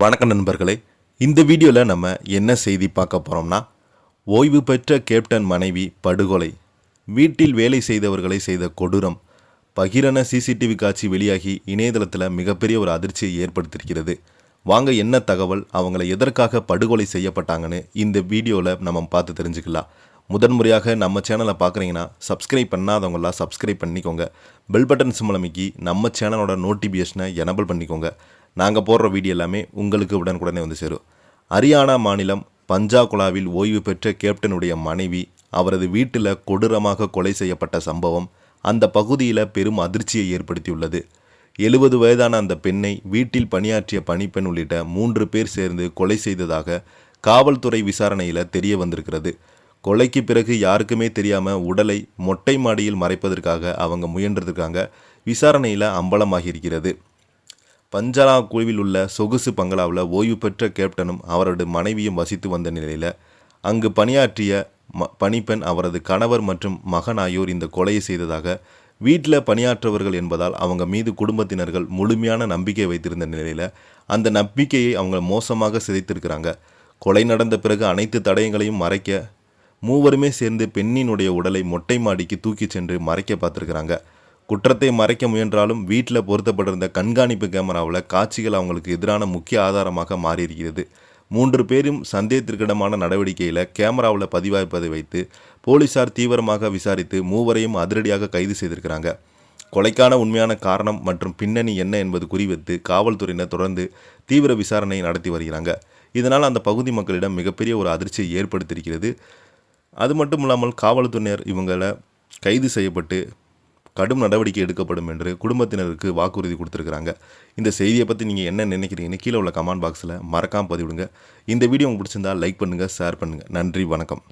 வணக்கம் நண்பர்களே, இந்த வீடியோவில் நம்ம என்ன செய்தி பார்க்க போகிறோம்னா, ஓய்வு பெற்ற கேப்டன் மனைவி படுகொலை, வீட்டில் வேலை செய்தவர்களை செய்த கொடூரம், பகிரன சிசிடிவி காட்சி வெளியாகி இணையதளத்தில் மிகப்பெரிய ஒரு அதிர்ச்சியை ஏற்படுத்தியிருக்கிறது. வாங்க என்ன தகவல், அவங்கள எதற்காக படுகொலை செய்யப்பட்டாங்கன்னு இந்த வீடியோவில் நம்ம பார்த்து தெரிஞ்சுக்கலாம். முதன்முறையாக நம்ம சேனலை பார்க்குறீங்கன்னா சப்ஸ்கிரைப் பண்ணாதவங்களாம் சப்ஸ்கிரைப் பண்ணிக்கோங்க. பெல் பட்டன் சிம்பல் அமைக்கி நம்ம சேனலோட நோட்டிஃபிகேஷனை எனபிள் பண்ணிக்கோங்க. நாங்கள் போடுற வீடியோ எல்லாமே உங்களுக்கு உடனுக்குடனே வந்து சேரும். ஹரியானா மாநிலம் பஞ்சாகுலாவில் ஓய்வு பெற்ற கேப்டனுடைய மனைவி அவரது வீட்டில் கொடூரமாக கொலை செய்யப்பட்ட சம்பவம் அந்த பகுதியில் பெரும் அதிர்ச்சியை ஏற்படுத்தியுள்ளது. 70 வயதான அந்த பெண்ணை வீட்டில் பணியாற்றிய பணிப்பெண் உள்ளிட்ட 3 பேர் சேர்ந்து கொலை செய்ததாக காவல்துறை விசாரணையில் தெரிய வந்திருக்கிறது. கொலைக்கு பிறகு யாருக்குமே தெரியாமல் உடலை மொட்டை மாடியில் மறைப்பதற்காக அவங்க முயன்றிருக்காங்க. விசாரணையில் அம்பலமாகியிருக்கிறது. பஞ்சாலா குழுவில் உள்ள சொகுசு பங்களாவில் ஓய்வு பெற்ற கேப்டனும் அவரது மனைவியும் வசித்து வந்த நிலையில் அங்கு பணியாற்றிய பணிப்பெண், அவரது கணவர் மற்றும் மகன் ஆகியோர் இந்த கொலையை செய்ததாக வீட்டில் பணியாற்றவர்கள் என்பதால் அவங்க மீது குடும்பத்தினர்கள் முழுமையான நம்பிக்கை வைத்திருந்த நிலையில் அந்த நம்பிக்கையை அவங்க மோசமாக சிதைத்திருக்கிறாங்க. கொலை நடந்த பிறகு அனைத்து தடயங்களையும் மறைக்க மூவருமே சேர்ந்து பெண்ணினுடைய உடலை மொட்டை மாடிக்கு தூக்கி சென்று மறைக்க பார்த்துருக்குறாங்க. குற்றத்தை மறைக்க முயன்றாலும் வீட்டில் பொருத்தப்பட்டிருந்த கண்காணிப்பு கேமராவில் காட்சிகள் அவங்களுக்கு எதிரான முக்கிய ஆதாரமாக மாறியிருக்கிறது. 3 பேரும் சந்தேகத்திற்கிடமான நடவடிக்கையில் கேமராவில் பதிவாய்ப்பதை வைத்து போலீசார் தீவிரமாக விசாரித்து மூவரையும் அதிரடியாக கைது செய்திருக்கிறாங்க. கொலைக்கான உண்மையான காரணம் மற்றும் பின்னணி என்ன என்பது குறித்து காவல்துறையினர் தொடர்ந்து தீவிர விசாரணை நடத்தி வருகிறாங்க. இதனால் அந்த பகுதி மக்களிடம் மிகப்பெரிய ஒரு அதிர்ச்சியை ஏற்படுத்தியிருக்கிறது. அது மட்டும் இல்லாமல் காவல்துறையினர் இவங்களை கைது செய்யப்பட்டு கடும் நடவடிக்கை எடுக்கப்படும் என்று குடும்பத்தினருக்கு வாக்குறுதி கொடுத்துருக்குறாங்க. இந்த செய்தியை பற்றி நீங்கள் என்ன நினைக்கிறீங்கன்னு கீழே உள்ள கமெண்ட் பாக்ஸில் மறக்காமல் பதிவிடுங்க. இந்த வீடியோ உங்களுக்கு பிடிச்சிருந்தால் லைக் பண்ணுங்கள், ஷேர் பண்ணுங்கள். நன்றி, வணக்கம்.